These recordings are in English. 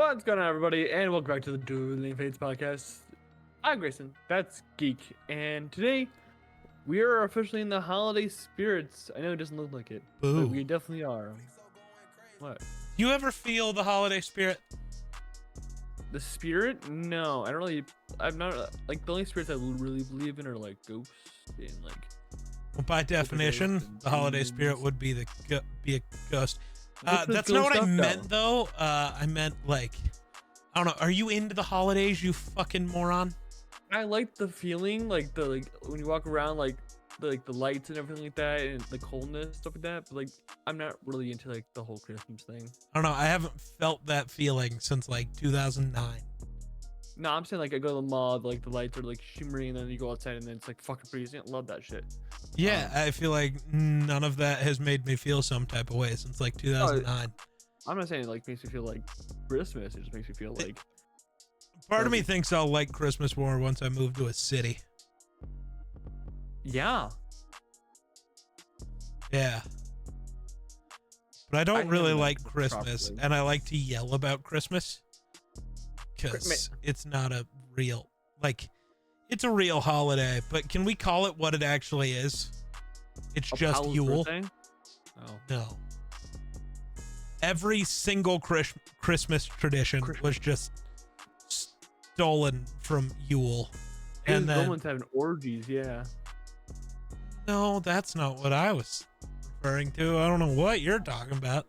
What's going on, everybody, and welcome back to the Dueling Fates podcast. I'm Grayson, that's Geek, and today we are officially in the holiday spirits. I know it doesn't look like it, but we Boo. definitely are. What? You ever feel the holiday spirit? The spirit? No, I don't really. I'm not like the only spirits I really believe in are like ghosts and like. Well, by definition, the holiday spirit would be be a ghost. That's not what I meant, though. I meant like, I don't know. Are you into the holidays, you fucking moron? I like the feeling, like when you walk around, like the lights and everything like that, and the coldness, stuff like that. But like, I'm not really into like the whole Christmas thing. I don't know. I haven't felt that feeling since like 2009. No, I'm saying like I go to the mall, like the lights are like shimmering, and then you go outside, and then it's like fucking freezing. I love that shit. Yeah, I feel like none of that has made me feel some type of way since like 2009. I'm not saying it like makes me feel like Christmas. It just makes me feel like. Part of me thinks I'll like Christmas more once I move to a city. Yeah. Yeah. But I don't really like Christmas, properly. and I like to yell about Christmas because it's not a real, like, it's a real holiday, but can we call it what it actually is? It's just Yule. Oh. No. Every single Christmas tradition was just stolen from Yule. And then Romans having orgies, yeah. No, that's not what I was referring to. I don't know what you're talking about.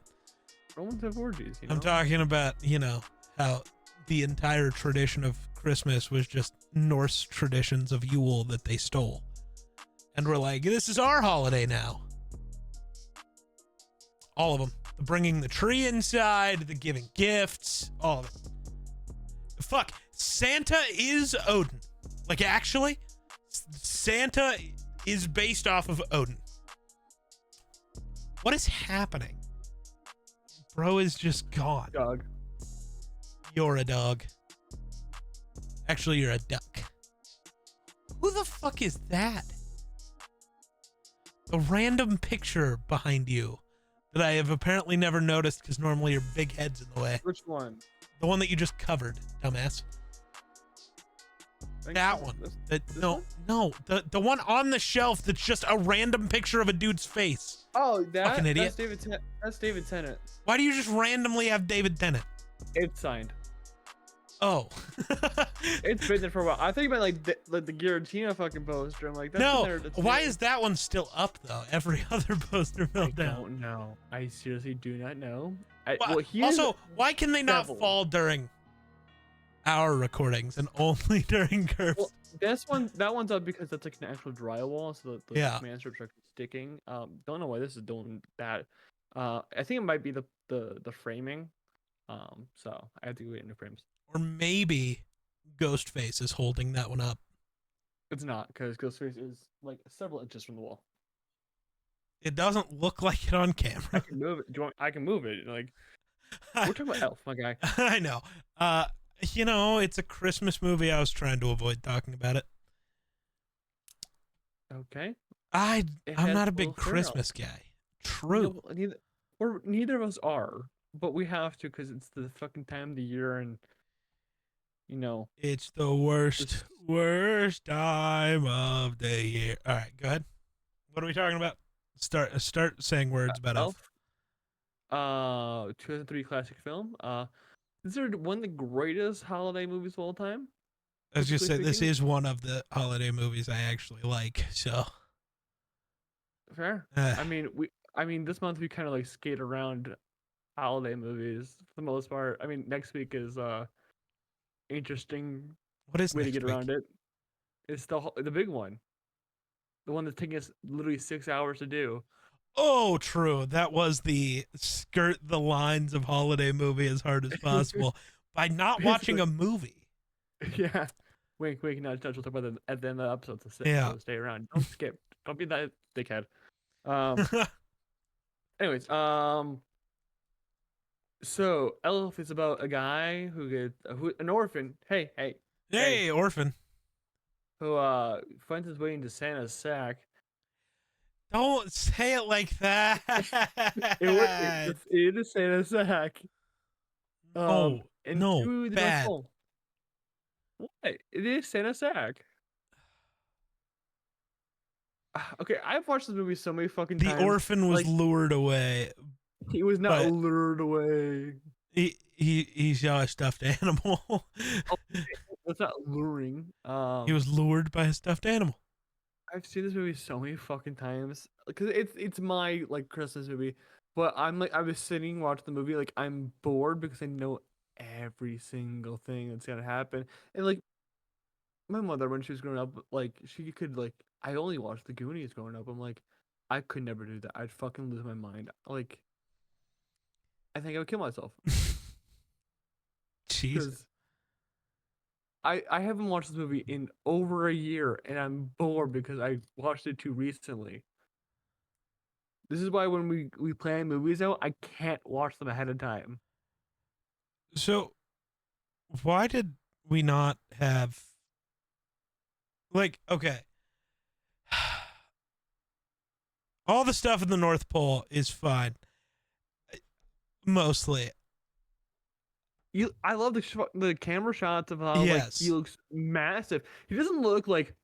Romans have orgies, you know? I'm talking about, how the entire tradition of Christmas was just Norse traditions of Yule that they stole. And we're like, this is our holiday now. All of them. The bringing the tree inside, the giving gifts, all of it. Fuck, Santa is Odin. Like, actually, Santa is based off of Odin. What is happening? Bro is just gone. Dog. You're a dog. Actually, you're a duck. Who the fuck is that? A random picture behind you that I have apparently never noticed because normally your big head's in the way. Which one? The one that you just covered, dumbass. That one. No. The one on the shelf that's just a random picture of a dude's face. Oh, Fucking idiot. That's David Tennant. Why do you just randomly have David Tennant? It's signed. Oh. It's been there for a while. I think about like the Giratina fucking poster. I'm like, that's no. Why is that one still up though? Every other poster fell down. I don't know. I seriously do not know. Also, why can they not fall during our recordings and only during Curve's? Well, that one's up because that's like an actual drywall, so the command strips are sticking. Don't know why this is doing that. I think it might be the framing. So I have to go get new frames. Or maybe Ghostface is holding that one up. It's not, because Ghostface is like several inches from the wall. It doesn't look like it on camera. I can move it. I can move it. Like, we're talking about Elf, my guy. I know. It's a Christmas movie. I was trying to avoid talking about it. Okay. I'm not a big Christmas guy. True. Neither of us are, but we have to because it's the fucking time of the year, and it's the worst time of the year. All right, go ahead. What are we talking about? Start saying words about Elf. 2003 classic film. Is there one of the greatest holiday movies of all time? I was just saying, this is one of the holiday movies I actually like. So fair. I mean, this month we kind of like skate around holiday movies for the most part. I mean, next week is interesting. What is way to get around it? It's the big one, the one that's taking us literally 6 hours to do. Oh, true. That was the skirt the lines of holiday movie as hard as possible by not watching a movie. Yeah. Wink, wink, nudge, nudge. We'll talk about that at the end of the episode. So stay around. Don't skip. Don't be that dickhead. Anyways, so Elf is about a guy an orphan. Hey, orphan. Who finds his way into Santa's sack. Don't say it like that. It is Santa's sack. Oh, No, into the North bad. Pole. What? It is Santa Sack. Okay, I've watched this movie so many fucking The times. orphan was Like, lured away, he was not but lured away. he saw a stuffed animal. Oh, that's not luring. He was lured by a stuffed animal. I've seen this movie so many fucking times because it's my like Christmas movie. But I'm like, I was sitting watching the movie like I'm bored because I know every single thing that's gonna happen. And like my mother when she was growing up, like she could like I only watched the Goonies growing up. I'm like, I could never do that. I'd fucking lose my mind. Like I think I would kill myself Jesus. because I haven't watched this movie in over a year and I'm bored because I watched it too recently. This is why when we plan movies out, I can't watch them ahead of time. So why did we not have like okay. All the stuff in the North Pole is fine. Mostly. I love the camera shots of how like he Yes. looks massive. He doesn't look like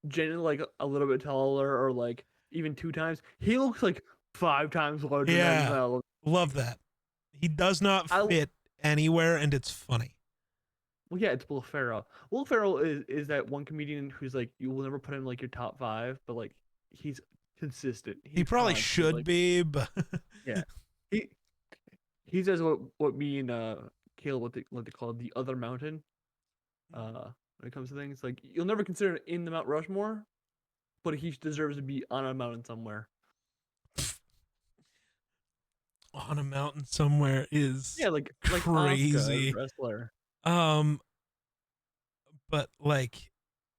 genuinely like a little bit taller or like even 2 times. He looks like 5 times larger than Yeah. himself. Love that. He does not I fit anywhere and it's funny. Well, yeah, it's Will Ferrell. Will Ferrell is that one comedian who's like you will never put him like your top 5, but like he's consistent. He He's probably constant. should Like be, but yeah, he he says what me and Caleb what they call the other mountain. When it comes to things like you'll never consider it in the Mount Rushmore, but he deserves to be on a mountain somewhere. on a mountain somewhere is Yeah, like crazy. Asuka, wrestler. Um, but like,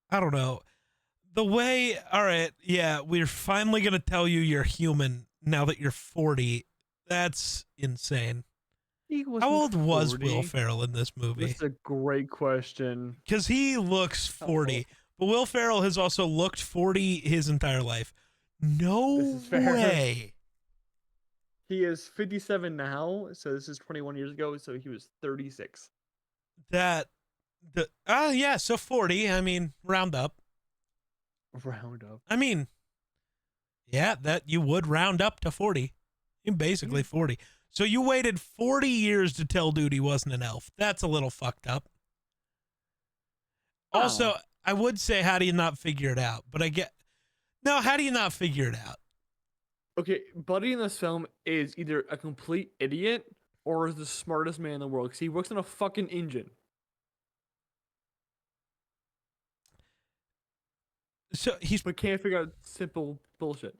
I don't know. The way, all right, yeah, we're finally gonna tell you you're human now that you're 40. That's insane. He How wasn't old was Will 40. Ferrell in this movie? That's a great question. Because he looks How old? 40, but Will Ferrell has also looked 40 his entire life. This No is fair. way. He is 57 now, so this is 21 years ago, so he was 36. That the yeah, so 40. I mean, round up. Round up. I mean, yeah, that you would round up to 40. You're basically 40. So you waited 40 years to tell dude he wasn't an elf. That's a little fucked up. Also, I would say, how do you not figure it out? But I get, no, how do you not figure it out? Okay, Buddy in this film is either a complete idiot or is the smartest man in the world because he works on a fucking engine. So he's, But can't figure out simple bullshit.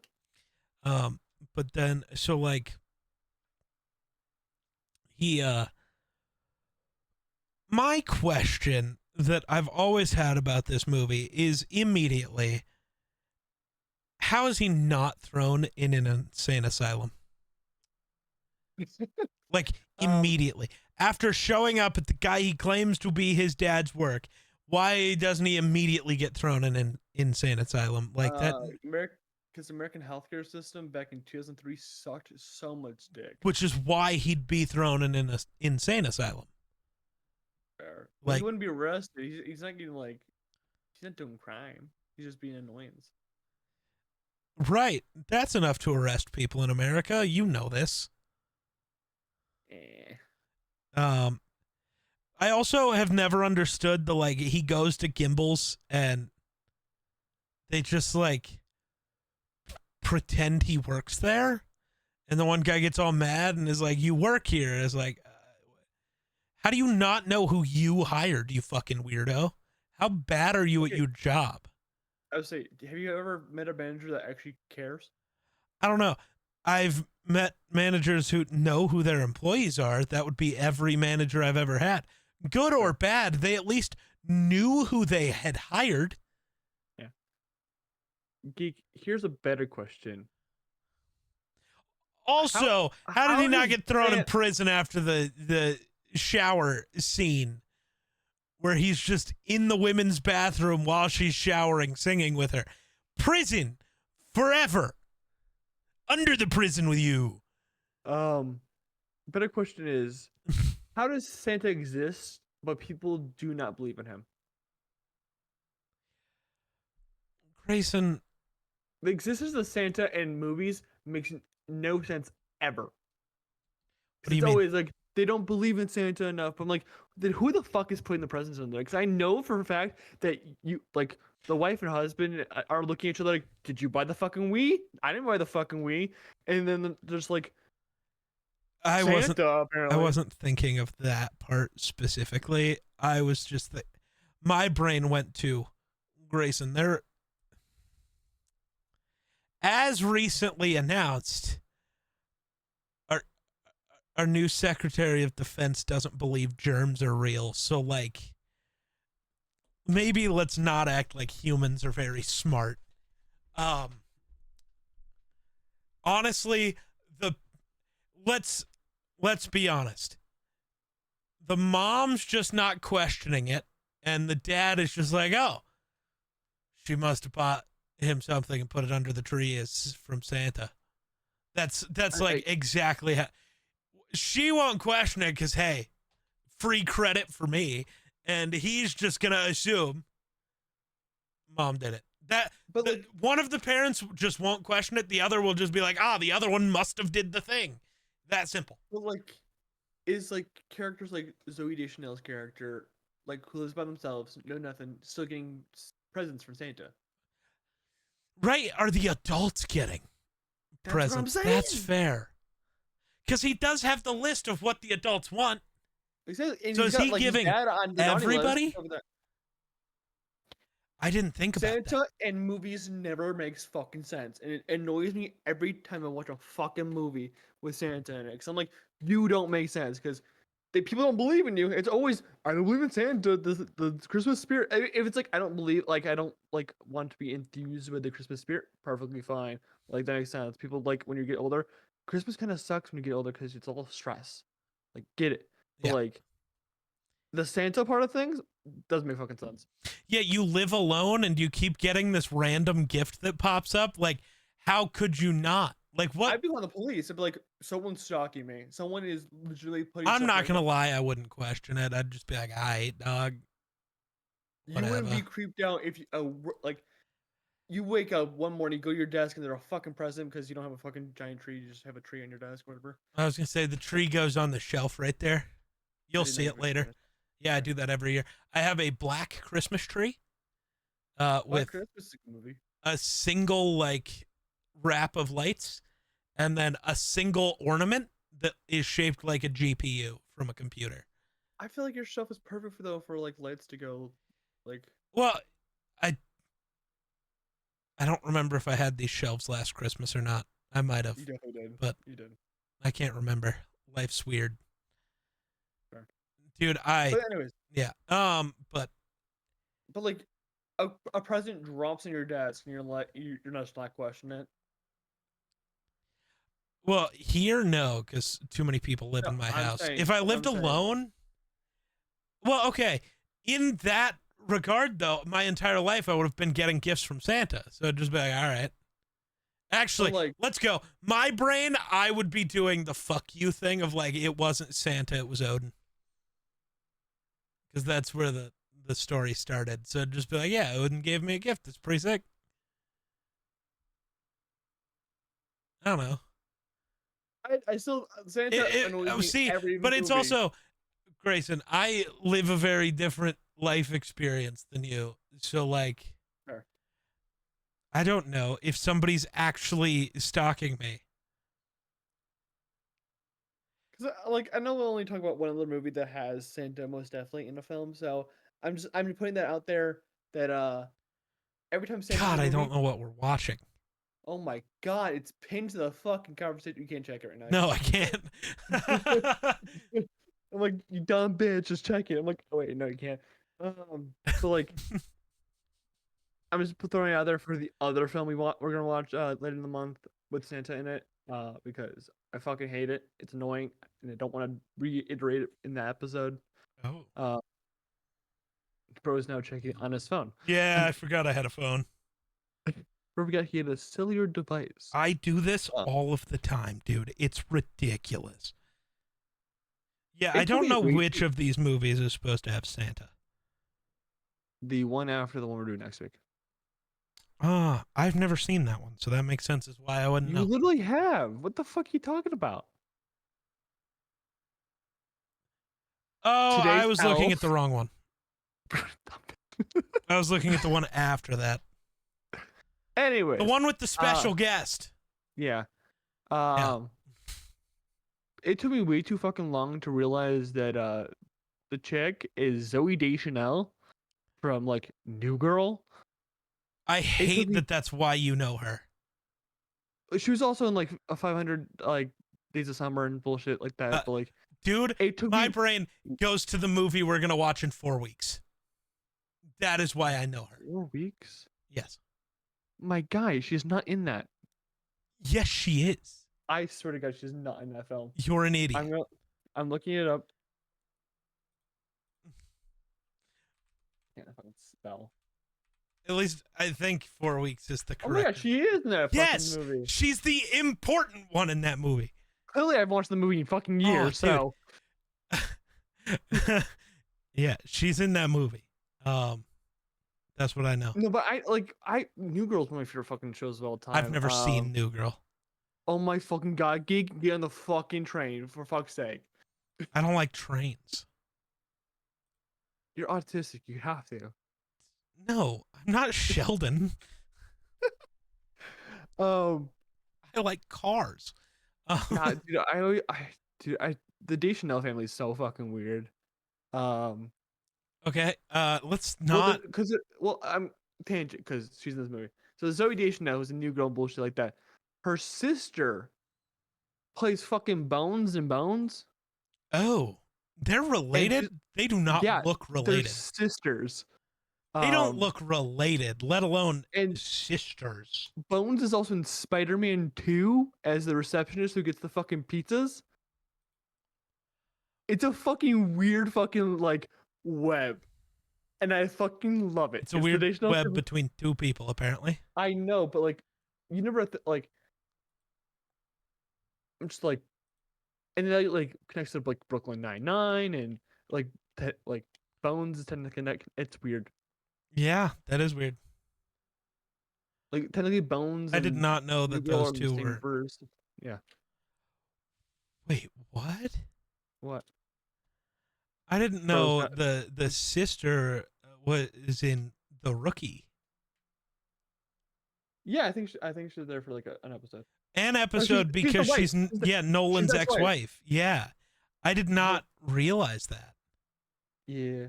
but then, so like, he, my question that I've always had about this movie is immediately, how is he not thrown in an insane asylum? Like immediately. After showing up at the guy he claims to be his dad's work, why doesn't he immediately get thrown in an insane asylum like that? Because the American healthcare system back in 2003 sucked so much dick. Which is why he'd be thrown in an insane asylum. Fair. Like, he wouldn't be arrested. He's not getting like, he's not doing crime. He's just being an annoyance. right. That's enough to arrest people in America. You know this. I also have never understood the, like, he goes to Gimbals and they just like pretend he works there, and the one guy gets all mad and is like, you work here. And it's like, how do you not know who you hired, you fucking weirdo? How bad are you at your job? I would say, have you ever met a manager that actually cares? I don't know. I've met managers who know who their employees are. That would be every manager I've ever had. Good or bad, they at least knew who they had hired. Yeah. Geek, here's a better question. Also, how did he not get thrown in prison after the shower scene where he's just in the women's bathroom while she's showering, singing with her? Prison forever. Under the prison with you. Better question is, How does Santa exist, but people do not believe in him? Grayson, The existence of Santa in movies makes no sense ever. what Because do you it's mean? always like they don't believe in Santa enough. I'm like, then who the fuck is putting the presents in there? Because I know for a fact that you like the wife and husband are looking at each other like, did you buy the fucking Wii? I didn't buy the fucking Wii. And then there's like I wasn't Santa I apparently. wasn't thinking of that part specifically. I was just my brain went to Grayson. There, as recently announced, our our new Secretary of Defense doesn't believe germs are real. So like maybe let's not act like humans are very smart. Um honestly, the let's let's be honest. The mom's just not questioning it, and the dad is just like, "Oh, she must have bought him something and put it under the tree as from Santa." That's like I exactly how she won't question it because hey, free credit for me, and he's just gonna assume mom did it. but like One of the parents just won't question it. The other will just be like, the other one must have did the thing. That simple. but like is like characters like Zoe Deschanel's character like who lives by themselves, know nothing, still getting presents from Santa. Right? Are the adults getting That's what I'm presents? That's saying. fair. Because he does have the list of what the adults want. Exactly, and So he's is got he like his giving dad on the naughty list. everybody? I didn't think about that. Santa in movies never makes fucking sense, and it annoys me every time I watch a fucking movie with Santa in it. Cause I'm like, you don't make sense, because people don't believe in you. It's always I don't believe in Santa. The Christmas spirit. If it's like I don't believe, like I don't like want to be enthused with the Christmas spirit, perfectly fine. Like that makes sense. People like when you get older, Christmas kind of sucks when you get older because it's all stress. Like get it, but Yeah. like the Santa part of things doesn't make fucking sense. Yeah, you live alone and you keep getting this random gift that pops up. Like, how could you not? Like, what? I'd be calling the police. I'd be like, someone's stalking me. Someone is literally putting I'm stuff not like going to that. lie. I wouldn't question it. I'd just be like, all right, dog, You wouldn't whatever. be creeped out if you like you wake up one morning, go to your desk, and there's a fucking present because you don't have a fucking giant tree. You just have a tree on your desk, whatever. I was going to say the tree goes on the shelf right there. I You'll didn't know see you it were later. finished. Yeah, I Okay. do that every year. I have a black Christmas tree Black with Christmas is a good movie. a single like wrap of lights and then a single ornament that is shaped like a GPU from a computer. I feel like your shelf is perfect for though for like lights to go, like Well, I I don't remember if I had these shelves last Christmas or not. I might have, you definitely did. but You did. I can't remember. Life's weird. Sure. Dude, I But anyways, yeah. But but like a present drops on your desk and you're like you're not questioning it. well, here no, because too many people live No, in my I'm house. saying If I what I'm lived saying. alone, well, okay. In that regard, though, my entire life I would have been getting gifts from Santa. So I'd just be like, all right. But Actually, like let's go. My brain, I would be doing the fuck you thing of like, it wasn't Santa, it was Odin. Because that's where the story started. So I'd just be like, yeah, Odin gave me a gift. It's pretty sick. I don't know. I still Santa annoys me See, every but it's movie. also, Grayson, I live a very different life experience than you. So, like, Sure. I don't know if somebody's actually stalking me. Because like I know we'll only talk about one other movie that has Santa most definitely in the film, so I'm putting that out there that every time Santa's in God, a I don't movie, know what we're watching. oh my god, it's pinned to the fucking conversation. You can't check it right now. No, I can't. I'm like, you dumb bitch, just check it. I'm like, oh wait, no, you can't. But like, I'm just throwing it out there for the other film we're gonna watch later in the month with Santa in it. Because I fucking hate it. It's annoying, and I don't want to reiterate it in the episode. Oh. Uh, Bro is now checking on his phone. Yeah, I forgot I had a phone. Bro forgot he had a cellular device. I do this Uh, all of the time, dude. It's ridiculous. Yeah, I It took don't me know way which too. of these movies is supposed to have Santa. The one after the one we're doing next week. Ah, I've never seen that one, so that makes sense as why I wouldn't You know. literally have. What the fuck are you talking about? Oh, I Today's was looking at the Elf. wrong one. I was looking at the one after that. The Anyways, one with the uh, special guest. yeah. Yeah. Um, it took me way too fucking long to realize that the chick is Zoe Deschanel from like New Girl. I It took hate me. that that's why you know her. She was also in like a 500 like Days of Summer and bullshit like Uh, that. But like, dude, it took my me. brain goes to the movie we're going to watch in 4 weeks. That is why I know her. 4 weeks. Yes. My guy, she's not in that. Yes, she is. I swear to God, she's not in that film. You're an idiot. I'm looking it up. Can't fucking spell. At least I think 4 weeks is the Oh my God, correct. she is in that fucking Yes, movie. she's the important one in that movie. Clearly, I've watched the movie in fucking years, so. Yeah, she's in that movie. That's what I know. No, but New Girl's one of my favorite fucking shows of all time. I've never seen New Girl. Oh my fucking God, Geek, get on the fucking train, for fuck's sake. I don't like trains. You're autistic, you have to. No, I'm not Sheldon. Um, I like cars. God, dude, the Deschanel family is so fucking weird. Okay, let's not. I'm tangent because she's in this movie. So Zoe Deschanel was a New Girl bullshit like that. Her sister plays fucking Bones and Bones. Oh, they're related? They do not look They're related. sisters. They don't look related, let alone and sisters. Bones is also in Spider-Man 2 as the receptionist who gets the fucking pizzas. It's a fucking weird fucking like web. And I fucking love it. It's a weird web between two people, apparently. I know, but like, you never like. I'm just like, and then like connects to like Brooklyn Nine-Nine and like like Bones is tend to connect. It's weird. Yeah, that is weird. Like technically Bones. I did not know that those two were. First. Yeah. Wait, what? What? I didn't know the sister was in The Rookie. Yeah, I think she's there for like an episode. An episode because she's Nolan's ex-wife. Yeah, I did not realize that. Yeah,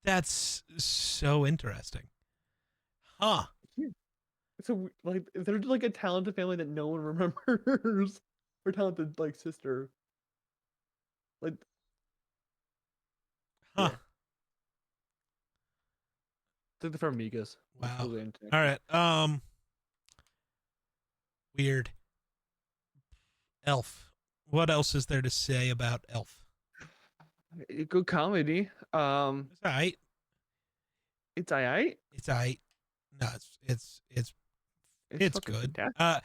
that's so interesting. Huh? So like they're like a talented family that no one remembers. Or talented like sister. Like. Huh. Yeah. It's like the Farmigas. Wow. All right. Weird. Elf. What else is there to say about Elf? Good comedy. It's alright. It's alright. It's alright. No, it's good. Fantastic.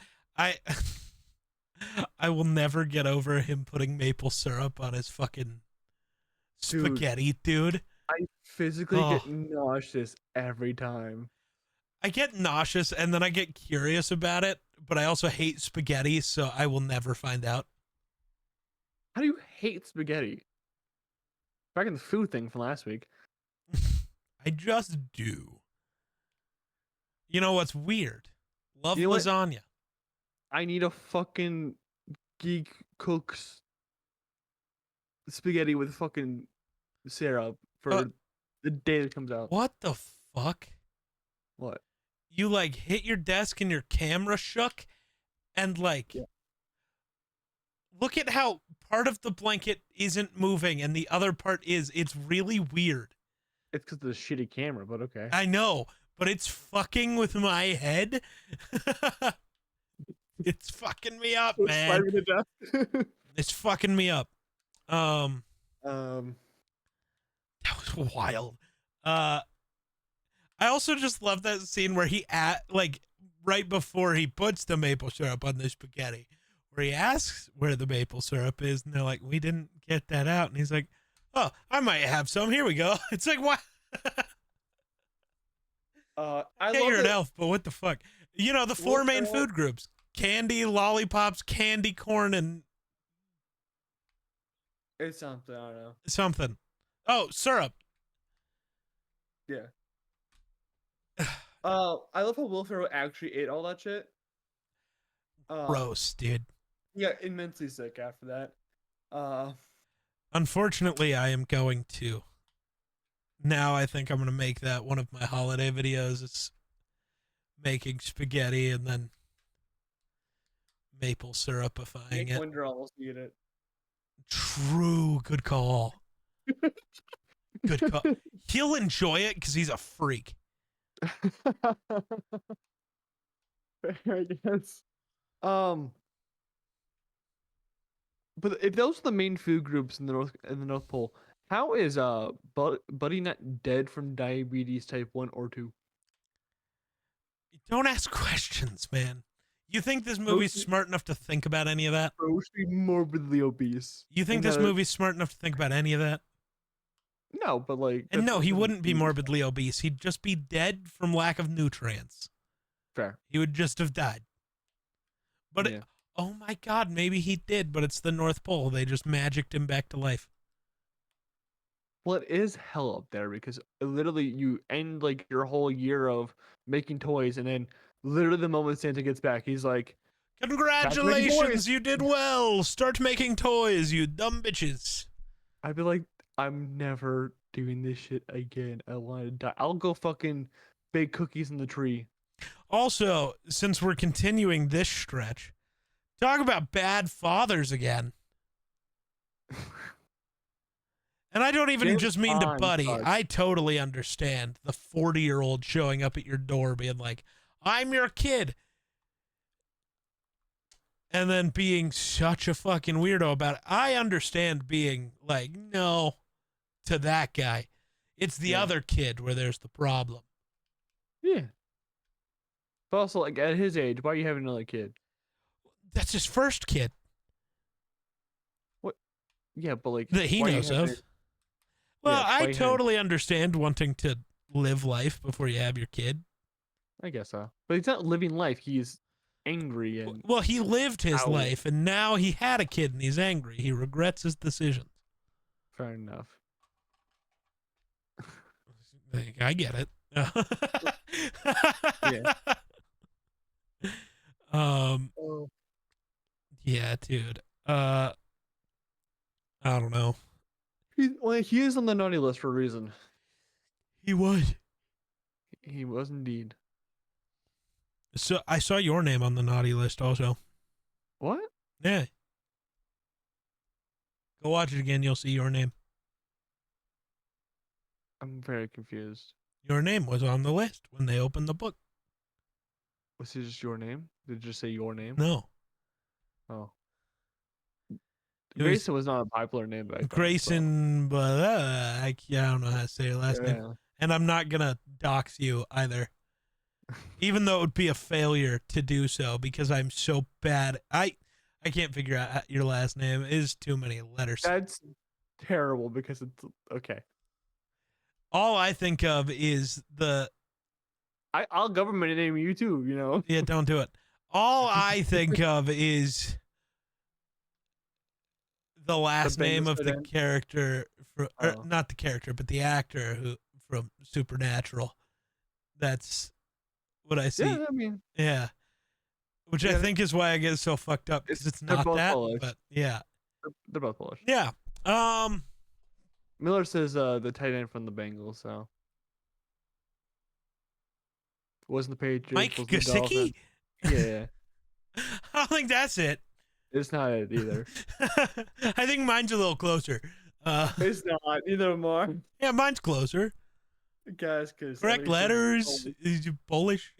I will never get over him putting maple syrup on his fucking spaghetti, dude. I physically get nauseous every time. I get nauseous and then I get curious about it, but I also hate spaghetti, so I will never find out. How do you hate spaghetti? Back in the food thing from last week. I just do. You know what's weird? Love lasagna. I need a fucking Geek cooks spaghetti with fucking syrup for the day that comes out. What the fuck? What? You like hit your desk and your camera shook and like look at how part of the blanket isn't moving and the other part is. It's really weird. It's because of the shitty camera, but okay. I know, but it's fucking with my head. It's fucking me up, man. It's fucking me up. That was wild. I also just love that scene where he right before he puts the maple syrup on the spaghetti, where he asks where the maple syrup is, and they're like, "We didn't get that out," and he's like, "Oh, I might have some. Here we go." It's like, what? I Yeah, love you're an it. elf, but what the fuck? You know, the four main food groups: candy, lollipops, candy corn, and It's something, I don't know. something. Oh, syrup. Yeah. I love how Will Ferrell actually ate all that shit. Gross, dude. Yeah, immensely sick after that. Unfortunately, I am going to. Now I think I'm going to make that one of my holiday videos. It's making spaghetti and then maple syrupifying Nick it. Winder almost eat it. True. Good call. Good call. He'll enjoy it because he's a freak. I guess. But if those are the main food groups in the North Pole, how is Buddy not dead from diabetes type 1 or 2? Don't ask questions, man. You think this movie's smart enough to think about any of that? Supposed to be morbidly obese. You think this movie's smart enough to think about any of that? No, but like. And no, he wouldn't be morbidly obese. He'd just be dead from lack of nutrients. Fair. He would just have died. But yeah. Oh my God, maybe he did, but it's the North Pole. They just magicked him back to life. Well, it is hell up there because literally you end like your whole year of making toys, and then literally the moment Santa gets back, he's like, "Congratulations, you did well. Start making toys, you dumb bitches." I'd be like, I'm never doing this shit again. I want to die. I'll go fucking bake cookies in the tree. Also, since we're continuing this stretch, talk about bad fathers again. And I don't even just mean to Buddy. I totally understand the 40-year-old showing up at your door being like, "I'm your kid." And then being such a fucking weirdo about it. I understand being like, no, to that guy. It's the other kid where there's the problem. Yeah. But also, like, at his age, why are you having another kid? That's his first kid. What? Yeah, but like. That he knows of. Well, yeah, I totally understand wanting to live life before you have your kid. I guess so. But he's not living life. He's angry and. Well, he lived his life, and now he had a kid, and he's angry. He regrets his decisions. Fair enough. I get it. Yeah. Yeah, dude. I don't know. He is on the naughty list for a reason. He was. He was indeed. So I saw your name on the naughty list also. What? Yeah. Go watch it again. You'll see your name. I'm very confused. Your name was on the list when they opened the book. Was it just your name? Did it just say your name? No. Oh. Grayson was not a popular name back then. Grayson, so. But I don't know how to say your last name. And I'm not going to dox you either. Even though it would be a failure to do so because I'm so bad. I can't figure out your last name. It is too many letters. That's terrible because it's okay. All I think of is I'll government name you too, you know? Yeah, don't do it. All I think of is the last name of the character, not the character, but the actor who from Supernatural. That's what I see. Yeah, I mean. Yeah. Which I think is why I get so fucked up because it's not that. Polish. But yeah. They're both Polish. Yeah. Miller says the tight end from the Bengals, so. Wasn't the Patriots. Mike Gesicki? Yeah. I don't think that's it. It's not it either. I think mine's a little closer. It's not. Neither of them are. Yeah, mine's closer. Guys, because correct letters. Is you Polish?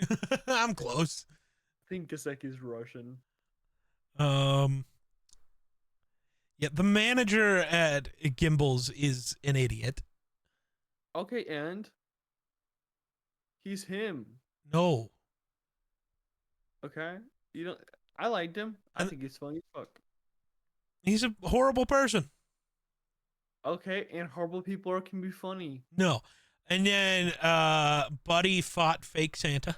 I'm close. I think Gesicki's Russian. Yeah, the manager at Gimbals is an idiot. Okay, and he's him. No. Okay, you don't. I liked him. I And think he's funny as fuck. he's a horrible person. Okay, and horrible people can be funny. No. And then Buddy fought fake Santa.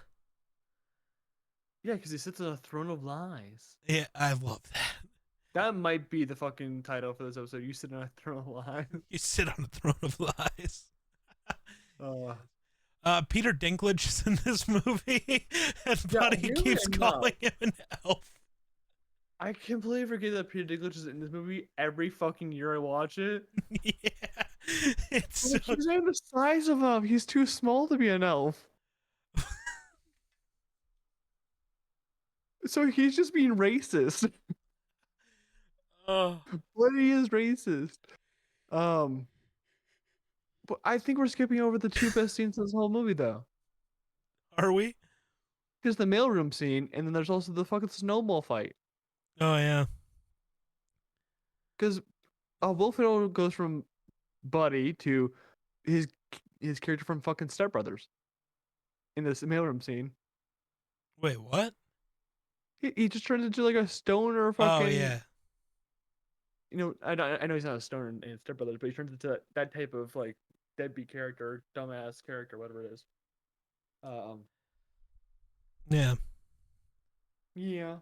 Yeah, because he sits on a throne of lies. Yeah, I love that. That might be the fucking title for this episode. You sit on a throne of lies. You sit on a throne of lies. Uh, Peter Dinklage is in this movie, and Buddy keeps calling him an elf. I completely forget that Peter Dinklage is in this movie every fucking year I watch it. Yeah, it's so... He's not the size of him. He's too small to be an elf. So he's just being racist. But he is racist. But I think we're skipping over the two best scenes in this whole movie, though. Are we? There's the mailroom scene, and then there's also the fucking snowball fight. Oh yeah. Because Will Ferrell goes from Buddy to his character from fucking Step Brothers in this mailroom scene. Wait, what? He just turns into like a stoner fucking. Oh yeah. You know, I know he's not a stoner in Step Brothers, but he turns into that type of like deadbeat character, dumbass character, whatever it is. Yeah. Yeah.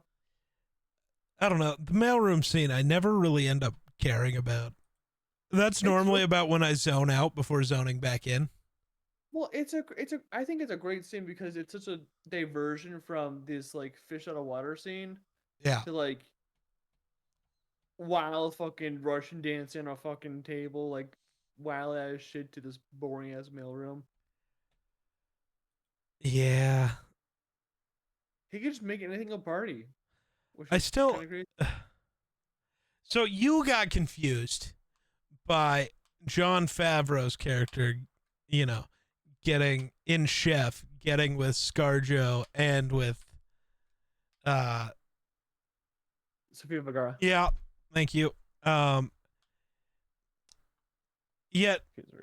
I don't know. The mailroom scene, I never really end up caring about. That's normally about when I zone out before zoning back in. Well, I think it's a great scene because it's such a diversion from this like fish out of water scene. Yeah. To like wild fucking Russian dancing on a fucking table, like wild ass shit to this boring ass mailroom. Yeah. He could just make anything a party. I still. So you got confused by Jon Favreau's character, you know, getting in Chef, getting with ScarJo and with Sofia Vergara. Yeah, thank you. Yet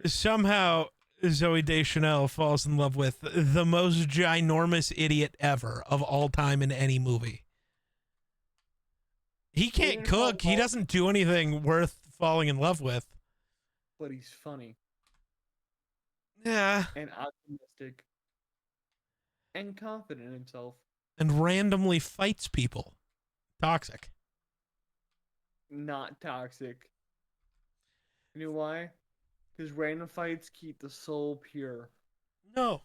somehow Zooey Deschanel falls in love with the most ginormous idiot ever of all time in any movie. He can't cook. He doesn't do anything worth falling in love with. But he's funny. Yeah. And optimistic. And confident in himself. And randomly fights people. Toxic. Not toxic. You know why? Because random fights keep the soul pure. No.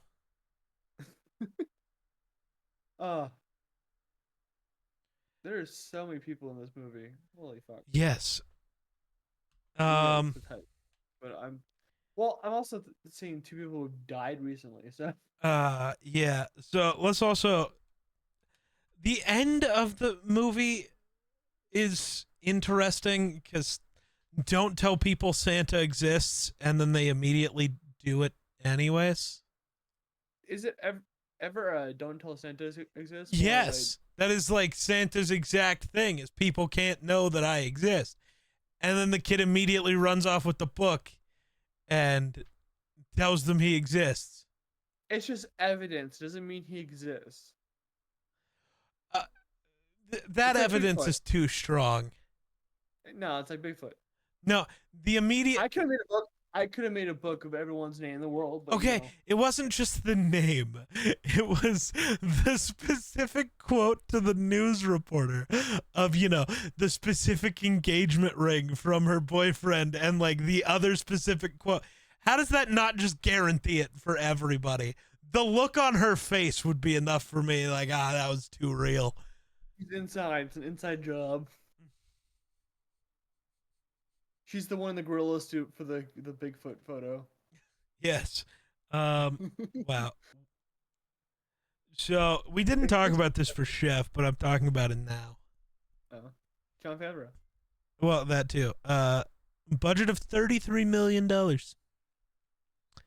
There's so many people in this movie. Holy fuck. Yes. But I'm also seeing two people who died recently. So. Yeah. So let's also. The end of the movie is interesting because don't tell people Santa exists, and then they immediately do it anyways. Is it ever don't tell Santa exists? Yes. That is like Santa's exact thing is people can't know that I exist. And then the kid immediately runs off with the book and tells them he exists. It's just evidence. Doesn't mean he exists. That evidence is too strong. No, it's like Bigfoot. No, the immediate... I could have made a book of everyone's name in the world. But, okay, it wasn't just the name. It was the specific quote to the news reporter of, the specific engagement ring from her boyfriend and, like, the other specific quote. How does that not just guarantee it for everybody? The look on her face would be enough for me. Like, that was too real. He's inside. It's an inside job. She's the one in the gorilla suit for the Bigfoot photo. Yes. Wow. So we didn't talk about this for Chef, but I'm talking about it now. Oh. Jon Favreau. Well, that too. Budget of $33 million.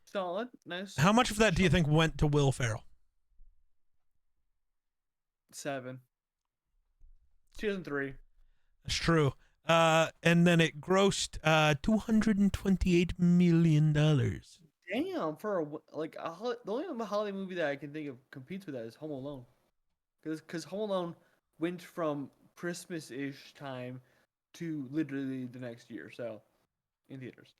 Solid. Nice. How much of that do you think went to Will Ferrell? 7. 2003. That's true. And then it grossed $228 million. Damn, for the only holiday movie that I can think of competes with that is Home Alone, because Home Alone went from Christmas-ish time to literally the next year. So in theaters.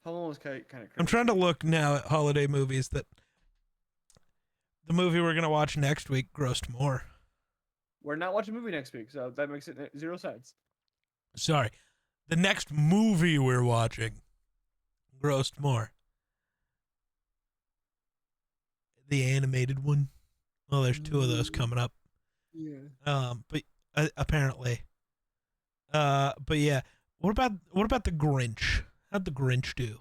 Home Alone was kind of I'm crazy. trying to look now at holiday movies that the movie we're gonna watch next week grossed more. We're not watching a movie next week, so that makes it 0 cents. Sorry, the next movie we're watching grossed more. The animated one. Well, there's 2 of those coming up. Yeah. But apparently, but yeah. What about the Grinch? How'd the Grinch do?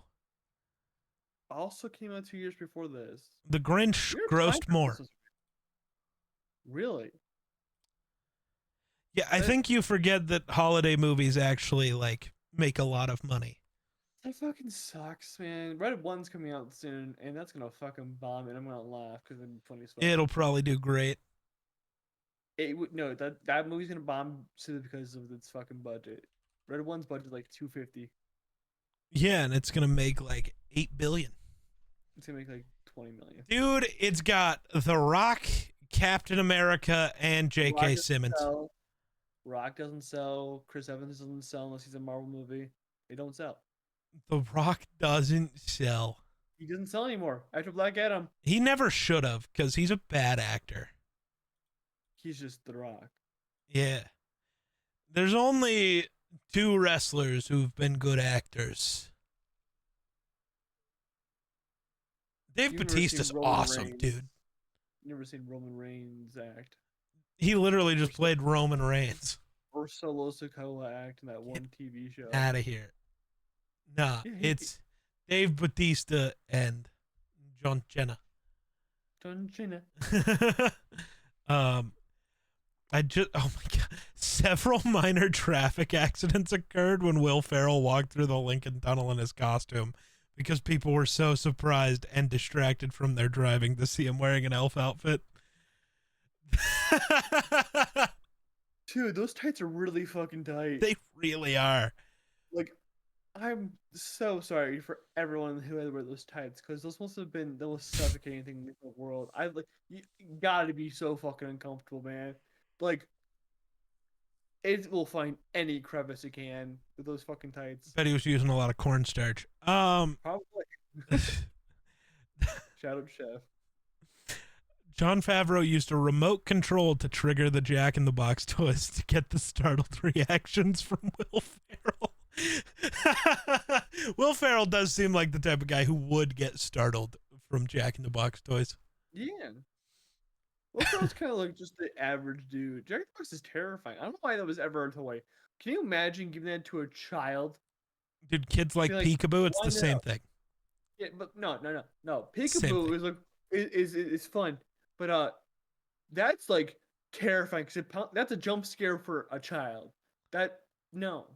Also came out 2 years before this. The Grinch grossed more. Really? Yeah, I think you forget that holiday movies actually like make a lot of money. That fucking sucks, man. Red One's coming out soon, and that's gonna fucking bomb, and I'm gonna laugh because it's funny as fuck. It'll probably do great. No, that movie's gonna bomb simply because of its fucking budget. Red One's budget like 250. Yeah, and it's gonna make like 8 billion. It's gonna make like 20 million. Dude, it's got The Rock, Captain America, and J.K. Simmons. Rock doesn't sell. Chris Evans doesn't sell unless he's a Marvel movie. They don't sell. The Rock doesn't sell. He doesn't sell anymore after Black Adam. He never should have, because he's a bad actor. He's just The Rock. Yeah. There's only 2 wrestlers who've been good actors. Dave Bautista's awesome, dude. Never seen Roman Reigns act. He literally just played Roman Reigns. Or Solo Sikoa act in that one TV show. Out of here. Nah, it's Dave Bautista and John Cena. John Cena. Oh my god. Several minor traffic accidents occurred when Will Ferrell walked through the Lincoln Tunnel in his costume because people were so surprised and distracted from their driving to see him wearing an elf outfit. Dude, those tights are really fucking tight. They really are. Like, I'm so sorry for everyone who had to wear those tights because those must have been the most suffocating thing in the world. You gotta be so fucking uncomfortable, man. Like, it will find any crevice it can with those fucking tights. Bet he was using a lot of cornstarch. Probably. Shout out, Chef. Jon Favreau used a remote control to trigger the Jack in the Box toys to get the startled reactions from Will Ferrell. Will Ferrell does seem like the type of guy who would get startled from Jack in the Box toys. Yeah. Will Ferrell's kind of like just the average dude. Jack in the Box is terrifying. I don't know why that was ever a toy. Can you imagine giving that to a child? Dude, kids like Peekaboo, it's the same thing. Yeah, but no. Peekaboo is like is fun. But that's like terrifying because that's a jump scare for a child. No.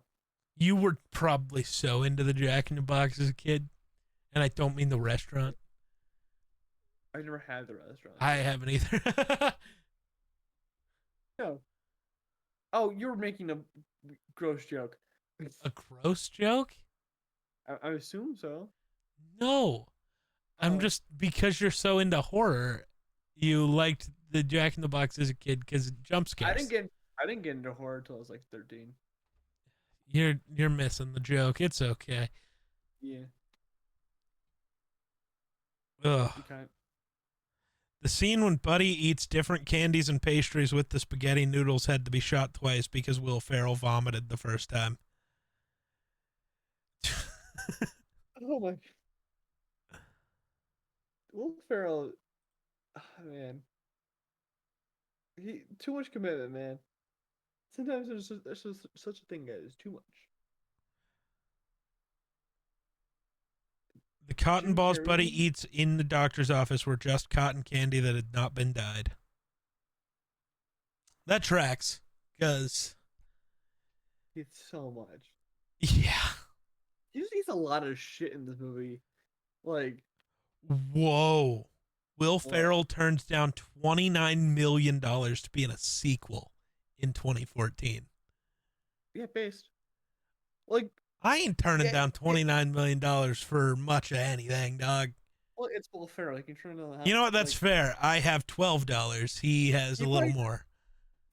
You were probably so into the Jack in the Box as a kid, and I don't mean the restaurant. I never had the restaurant. I haven't either. No. Oh, you're making a gross joke. A gross joke? I assume so. No. I'm just, because you're so into horror, you liked the Jack in the Box as a kid because of jump scares. I didn't get into horror until I was like 13. You're missing the joke. It's okay. Yeah. Ugh. The scene when Buddy eats different candies and pastries with the spaghetti noodles had to be shot twice because Will Ferrell vomited the first time. Oh my. Will Ferrell, man. Too much commitment, man. Sometimes there's just such a thing, guys. Too much. The cotton balls Buddy eats in the doctor's office were just cotton candy that had not been dyed. That tracks, because... It's so much. Yeah. He just eats a lot of shit in this movie. Like... Whoa. Will Ferrell turns down $29 million to be in a sequel in 2014. Yeah, based. Like... I ain't turning down $29 million for much of anything, dog. Well, it's Will Ferrell. He can turn into You know what? That's fair. I have $12. He has a little more.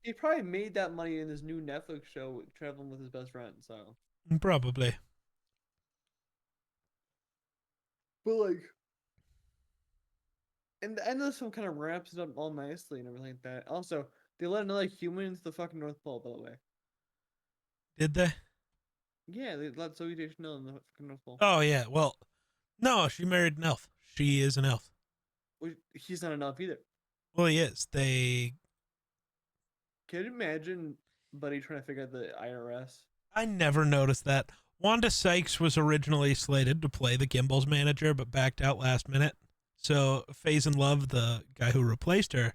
He probably made that money in his new Netflix show, traveling with his best friend. So probably. But like, and the end of this one kind of wraps it up all nicely and everything like that. Also, they let another human into the fucking North Pole, by the way. Did they? Yeah, they let Zoe Deschanel in the fucking North Pole. Oh yeah. Well, no, she married an elf. She is an elf. Well, he's not enough either. Well, he is. They. Can you imagine Buddy trying to figure out the IRS? I never noticed that. Wanda Sykes was originally slated to play the Gimbals manager, but backed out last minute. So Faison Love, the guy who replaced her,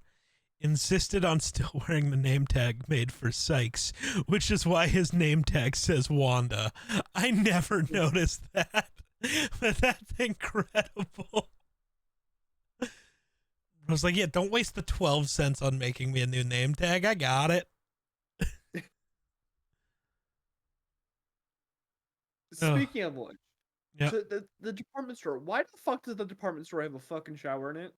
insisted on still wearing the name tag made for Sykes, which is why his name tag says Wanda. I never noticed that, but that's incredible. I was like, yeah, don't waste the 12 cents on making me a new name tag. I got it. Speaking of which, yeah. so the department store. Why the fuck does the department store have a fucking shower in it?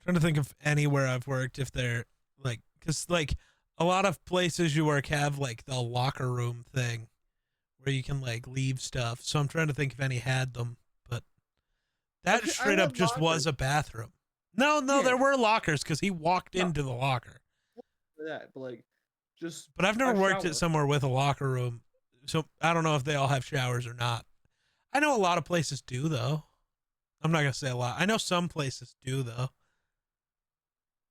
Trying to think of anywhere I've worked if they're like, because like a lot of places you work have like the locker room thing where you can like leave stuff. So I'm trying to think if any had them, but that straight up just was a bathroom. No, yeah. There were lockers because he walked into the locker. That, but like, just. But I've never worked at somewhere with a locker room, so I don't know if they all have showers or not. I know a lot of places do though. I'm not gonna say a lot. I know some places do though.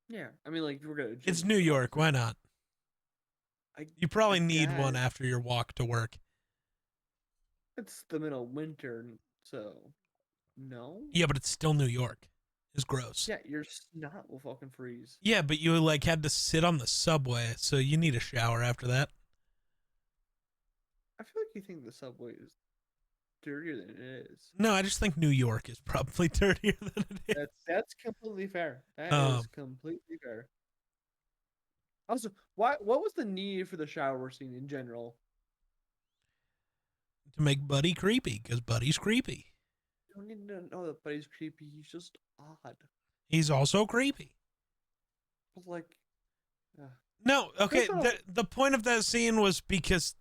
Yeah, I mean, like, we're gonna. It's New York. Why not? You probably need one after your walk to work. It's the middle of winter, so no. Yeah, but it's still New York. It's gross. Yeah, your snot will fucking freeze. Yeah, but you like had to sit on the subway, so you need a shower after that. I feel like you think the subway is dirtier than it is. No, I just think New York is probably dirtier than it is. That's completely fair. That is completely fair. Also, what was the need for the shower scene in general? To make Buddy creepy, because Buddy's creepy. You don't need to know that Buddy's creepy. He's just odd. He's also creepy. But like, no, okay. The point of that scene was because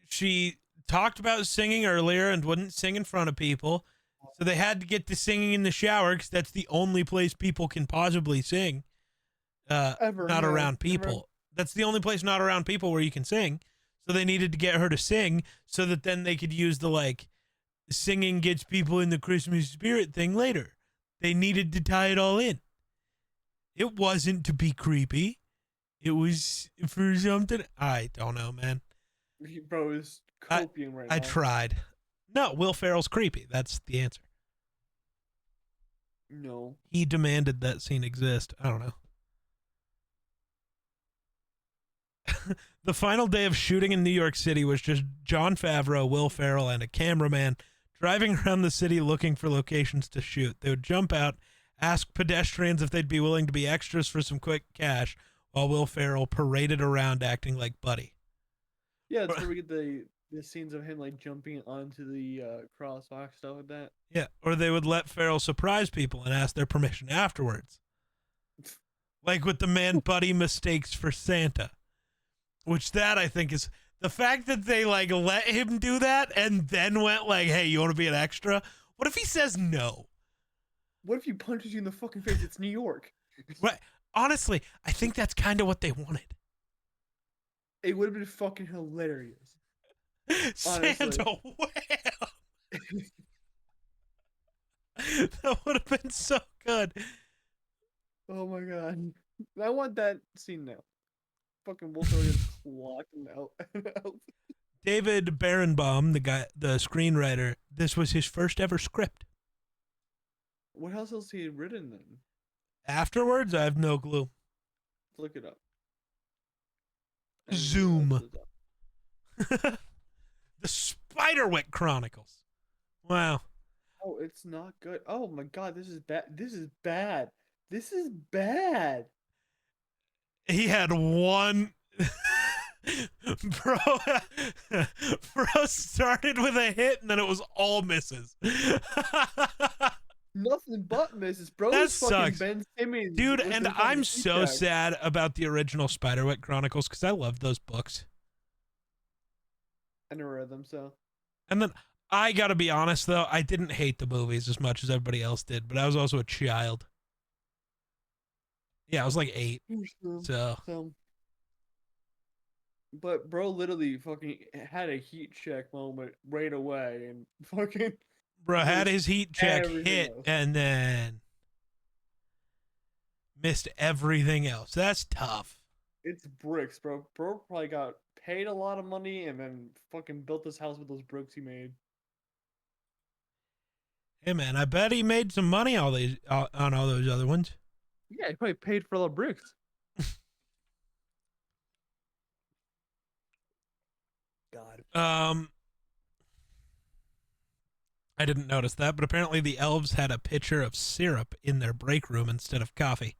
she talked about singing earlier and wouldn't sing in front of people, so they had to get to singing in the shower because that's the only place people can possibly sing. Not around people. Ever. That's the only place not around people where you can sing. So they needed to get her to sing so that then they could use the like singing gets people in the Christmas spirit thing later. They needed to tie it all in. It wasn't to be creepy. It was for something. I don't know, man. Bro is coping right now. I tried. No, Will Ferrell's creepy. That's the answer. No. He demanded that scene exist. I don't know. The final day of shooting in New York City was just Jon Favreau, Will Ferrell, and a cameraman driving around the city looking for locations to shoot. They would jump out, ask pedestrians if they'd be willing to be extras for some quick cash, while Will Ferrell paraded around acting like Buddy. Yeah, that's where we get the scenes of him like jumping onto the crosswalk, stuff like that. Yeah, or they would let Ferrell surprise people and ask their permission afterwards. Like with the man Buddy mistakes for Santa. Which that I think is the fact that they like let him do that and then went like, hey, you want to be an extra? What if he says no? What if he punches you in the fucking face? It's New York. Right. Honestly, I think that's kind of what they wanted. It would have been fucking hilarious. Santa, wham! That would have been so good. Oh my god. I want that scene now. Fucking Wolf gets clocked out. David Barenbaum, the screenwriter, this was his first ever script. What else has he written then? Afterwards, I have no clue. Let's look it up. Zoom. The Spiderwick Chronicles. Wow. Oh, it's not good. Oh my god, this is bad. This is bad. This is bad. He had one. bro, bro started with a hit and then it was all misses. Nothing but misses. Bro That is fucking sucks. Ben Simmons Dude, with and the I'm fucking heat so check. sad about the original Spiderwick Chronicles because I loved those books. I never read them, so. And then I gotta be honest though, I didn't hate the movies as much as everybody else did, but I was also a child. Yeah, I was like 8. So, So, but bro literally fucking had a heat check moment right away and fucking bro had missed his heat check everything hit else. and then missed everything else. That's tough. It's bricks, bro. Bro probably got paid a lot of money and then fucking built this house with those bricks he made. Hey man, I bet he made some money on all those other ones. Yeah, he probably paid for all the bricks. God. I didn't notice that, but apparently the elves had a pitcher of syrup in their break room instead of coffee.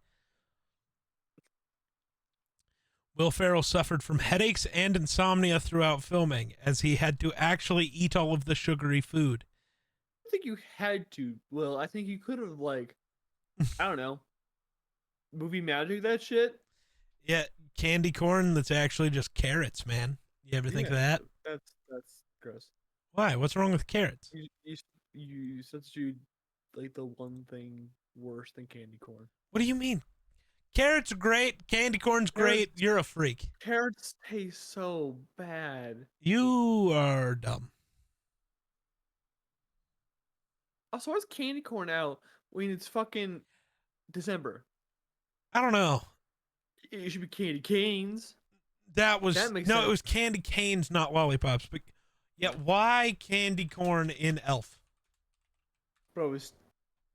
Will Ferrell suffered from headaches and insomnia throughout filming as he had to actually eat all of the sugary food. I think you had to. Well, I think you could have like, I don't know, movie magic that shit. Yeah, candy corn that's actually just carrots, man. You ever think of Yeah, that? that's gross. Why? What's wrong with carrots? You substitute like the one thing worse than candy corn. What do you mean? Carrots are great. Candy corn's great. Carrots You're a freak. carrots taste so bad. You are dumb. Also, why's candy corn out when it's fucking December? I don't know. It should be candy canes. That was That makes no, it sense. was candy canes, not lollipops. But yeah, why candy corn in Elf? Bro is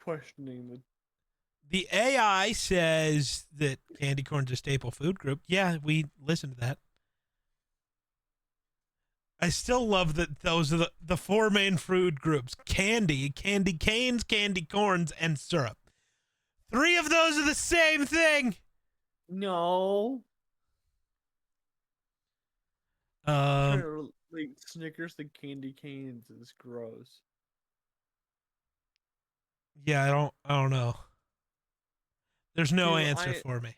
questioning the. The AI says that candy corn's a staple food group. Yeah, we listened to that. I still love that those are the four main food groups: candy, candy canes, candy corns, and syrup. 3 of those are the same thing. No. Trying Um, to like Snickers the candy canes is gross. yeah, I don't know. There's no You know, answer I for me.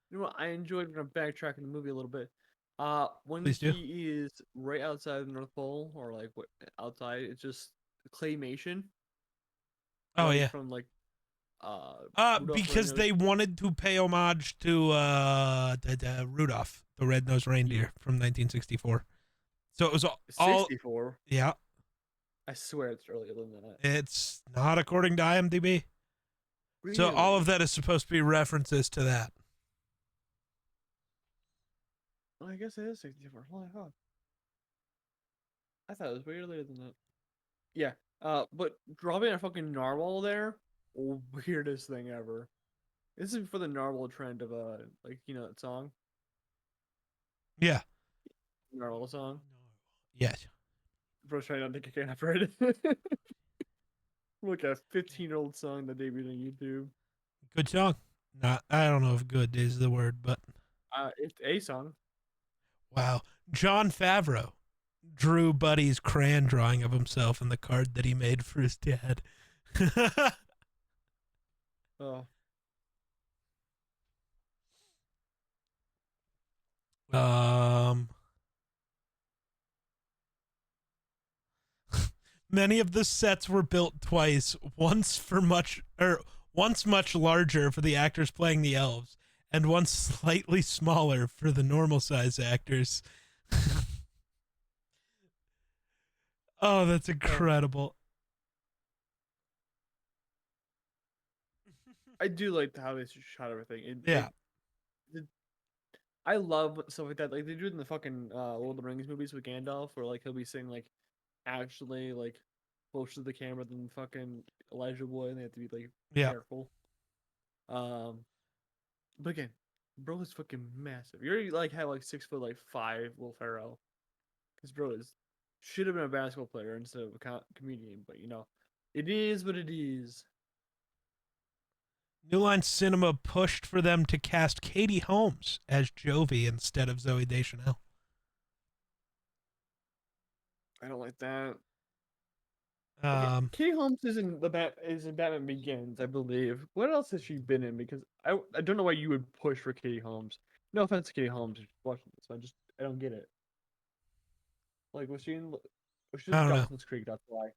you know what I enjoyed when I'm backtracking the movie a little bit. When Please do. he is right outside the North Pole or like what outside, it's just claymation, Oh like yeah. from like Rudolph the Because Red-Nosed. they wanted to pay homage to the Rudolph, the red-nosed Yeah, reindeer from 1964. So it was all 64. yeah. I swear it's earlier than that. It's not according to IMDb. So all Really? of that is supposed to be references to that. I guess it is 64. Holy fuck. I thought it was way earlier than that. Yeah. But dropping a fucking narwhal there, weirdest thing ever. This is for the narwhal trend of like that song, Yeah. narwhal song. Yes. Bro's trying not to kick it after it. Like a 15-year-old song that debuted on YouTube. Good song. Not. I don't know if good is the word, but It's a song. wow. John Favreau drew Buddy's crayon drawing of himself in the card that he made for his dad. Oh, um. Many of the sets were built twice, once much larger for the actors playing the elves, and once slightly smaller for the normal size actors. Oh, that's incredible. I do like how they shot everything. Yeah. I love stuff like that. Like they do it in the fucking Lord of the Rings movies with Gandalf, where like he'll be saying like actually like closer to the camera than fucking Elijah Wood, and they have to be like Yeah. careful. Um, but again, bro is fucking massive. You already like have like 6 foot like 5 Will Ferrell. Because bro is should have been a basketball player instead of a comedian, but it is what it is. New Line Cinema pushed for them to cast Katie Holmes as Jovi instead of Zooey Deschanel. I don't like that. Okay, Um, Katie Holmes is in Batman Begins, I believe. What else has she been in? Because I don't know why you would push for Katie Holmes. No offense to Katie Holmes, if you're watching this, I don't get it. Like was she in I don't know. Dawson's Creek? That's why.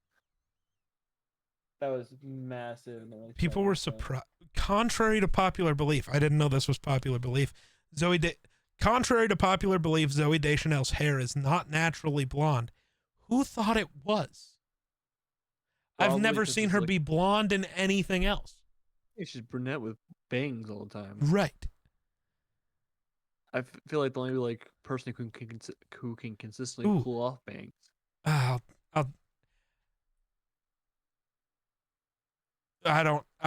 That was massive. And like People were surprised. Contrary to popular belief, I didn't know this was popular belief. Contrary to popular belief, Zooey Deschanel's hair is not naturally blonde. Who thought it was? I've never seen her be blonde in anything else. Yeah, she's brunette with bangs all the time. Right. I feel like the only like person who can consistently pull off bangs. I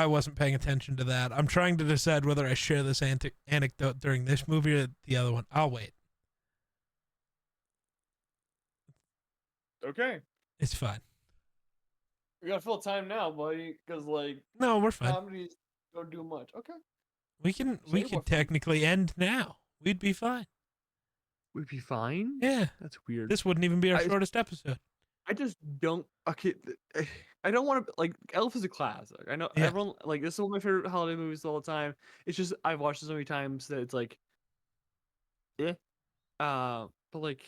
wasn't paying attention to that. I'm trying to decide whether I share this anecdote during this movie or the other one. I'll wait. Okay. It's fine. We got full time now, buddy, because like no, we're fine. Comedies don't do much. Okay. We can technically end now. We'd be fine. We'd be fine? Yeah. That's weird. This wouldn't even be our shortest episode. I just don't. Okay, I don't want to like. Elf is a classic. I know everyone like this is one of my favorite holiday movies all the time. It's just I've watched it so many times that it's like, but like,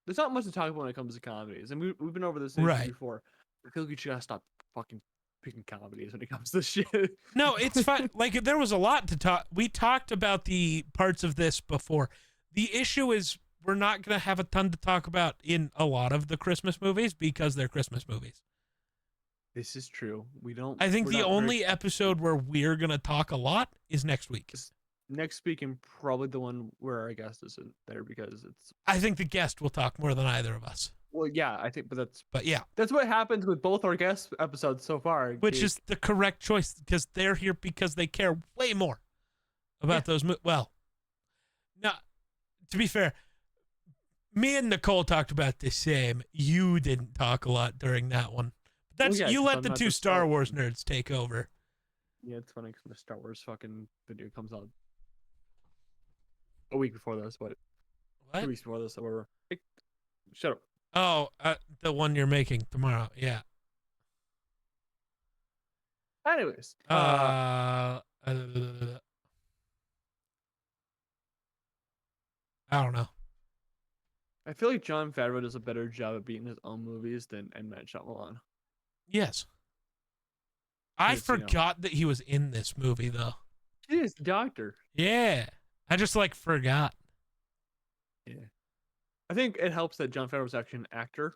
there's not much to talk about when it comes to comedies, and we've been over this before. I feel like you just gotta stop fucking picking comedies when it comes to shit. No, it's fine. Like there was a lot to talk. We talked about the parts of this before. The issue is we're not going to have a ton to talk about in a lot of the Christmas movies because they're Christmas movies. This is true. We don't. I think the only episode where we're going to talk a lot is next week. Next week, and probably the one where our guest isn't there because it's. I think the guest will talk more than either of us. Well, yeah, I think, but yeah, that's what happens with both our guest episodes so far. Which is the correct choice because they're here because they care way more about those. Well, now, to be fair, me and Nicole talked about the same. You didn't talk a lot during that one. You let the two Star Wars nerds take over. Yeah, it's funny because the Star Wars fucking video comes out a week before this, but 2 weeks before this, however. Hey, shut up. Oh, the one you're making tomorrow. Yeah. Anyways. I don't know. I feel like Jon Favreau does a better job at being his own movies than M. Night Shyamalan. Yes. I forgot that he was in this movie, though. He is the doctor. Yeah. I just, forgot. Yeah. I think it helps that Jon Favreau's actually an actor.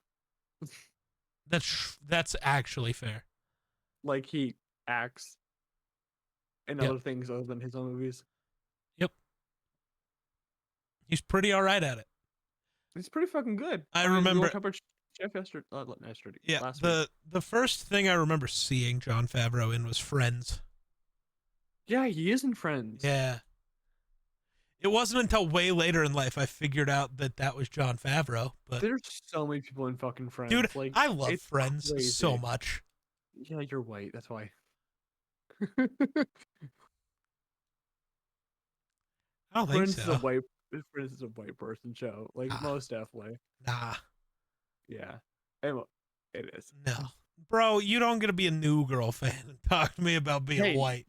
That's actually fair. Like, he acts in other things other than his own movies. Yep. He's pretty all right at it. He's pretty fucking good. I remember. Yesterday. Yeah. Last week. The first thing I remember seeing Jon Favreau in was Friends. Yeah, he is in Friends. Yeah. It wasn't until way later in life I figured out that was Jon Favreau. But there's so many people in fucking Friends. Dude, I love Friends so much. Yeah, you're white. That's why. I don't think Friends so. Friends is a white person show. Most definitely. Nah. Yeah. It is. No. Bro, you don't get to be a New Girl fan and talk to me about being white.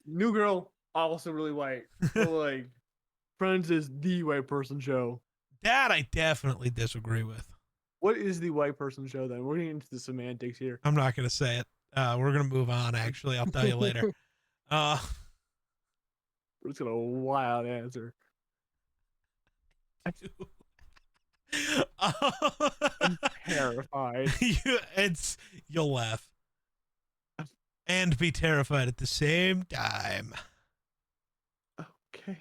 New Girl, also really white. But Friends is the white person show. That I definitely disagree with. What is the white person show then? We're getting into the semantics here. I'm not going to say it. We're going to move on, actually. I'll tell you later. We're just going to wild answer. I'm terrified. You'll laugh. And be terrified at the same time. Okay.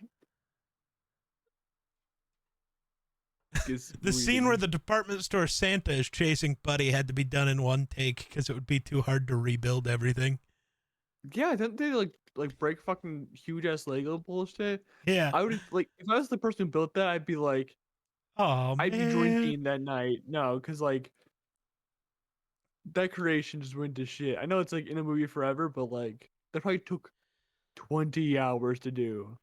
The scene where the department store Santa is chasing Buddy had to be done in one take because it would be too hard to rebuild everything. Yeah, didn't they break fucking huge ass Lego bullshit? Yeah. I would if I was the person who built that, I'd be like, oh, I'd be drinking that night. No, because that creation just went to shit. I know it's in a movie forever, but that probably took 20 hours to do.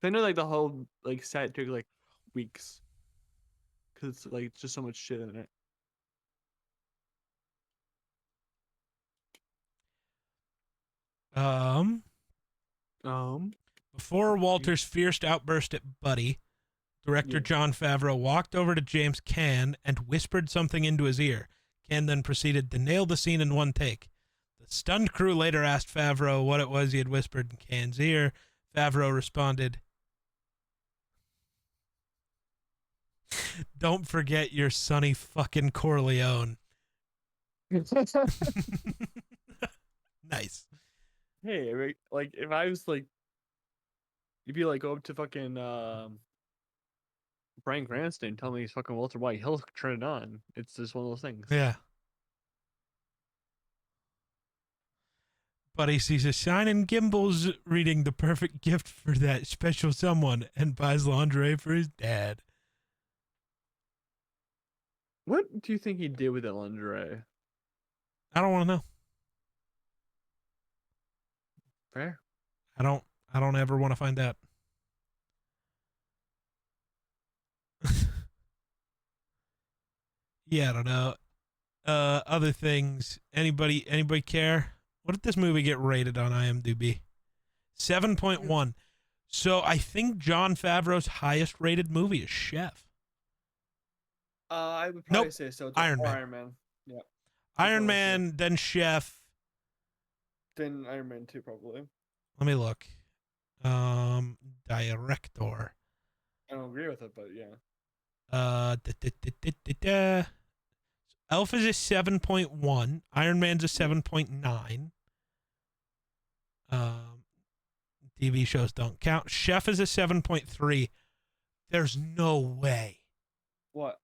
I know like the whole like set took like weeks because it's like just so much shit in it. Um, Um, Before Walter's fierce outburst at Buddy, director yeah. Jon Favreau walked over to James Caan and whispered something into his ear. Caan then proceeded to nail the scene in one take. The stunned crew later asked Favreau what it was he had whispered in Caan's ear. Favreau responded, "Don't forget your Sonny fucking Corleone." Nice. Hey, like if I was like, if you like go up to fucking Bryan Cranston and tell me he's fucking Walter White, he'll turn it on. It's just one of those things. Yeah. Buddy sees a sign in Gimbel's reading the perfect gift for that special someone and buys lingerie for his dad. What do you think he did with that lingerie? I don't want to know. Fair. I don't ever want to find out. Yeah, I don't know. Other things. Anybody care? What did this movie get rated on IMDb? 7.1. So I think Jon Favreau's highest rated movie is Chef. I would probably say so. Iron Man. Iron Man. Yeah. Iron Man, then Chef. Then Iron Man 2 probably. Let me look. Director. I don't agree with it, but yeah. Elf is a 7.1. Iron Man's a 7.9. TV shows don't count. Chef is a 7.3. There's no way. What?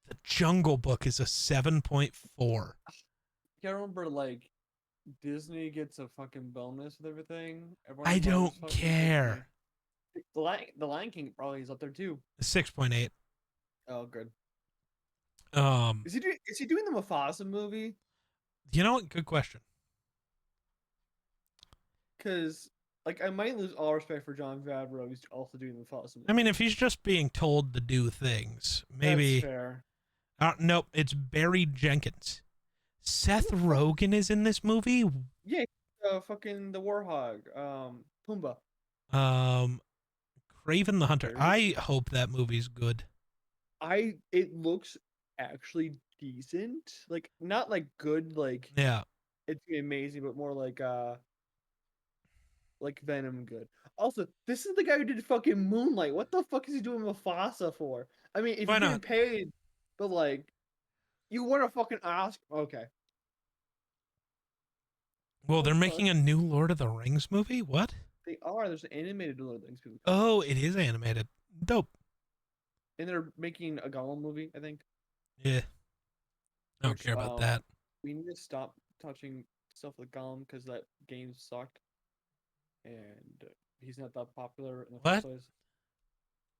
The Jungle Book is a 7.4. I remember like Disney gets a fucking bonus with everything. I don't care. The Lion King probably is up there too. 6.8. Oh, good. Is he doing the Mufasa movie? You know what? Good question. Because like I might lose all respect for Jon Favreau. He's also doing the Mufasa movie. I mean, if he's just being told to do things, maybe. That's fair. Nope, it's Barry Jenkins. Seth Rogen is in this movie. Yeah, fucking the Warhog, Pumbaa. Kraven the Hunter. I hope that movie's good. It looks actually decent. Like not like good, like yeah, it's amazing, but more like Venom good. Also, this is the guy who did fucking Moonlight. What the fuck is he doing Mufasa for? I mean, if you're getting paid, but like, you want to fucking ask? Okay. Well, they're making a new Lord of the Rings movie? What? They are. There's an animated Lord of the Rings movie. Oh, it is animated. Dope. And they're making a Gollum movie, I think. Yeah. I don't care about that. We need to stop touching stuff with Gollum because that game sucked. And he's not that popular in the first place.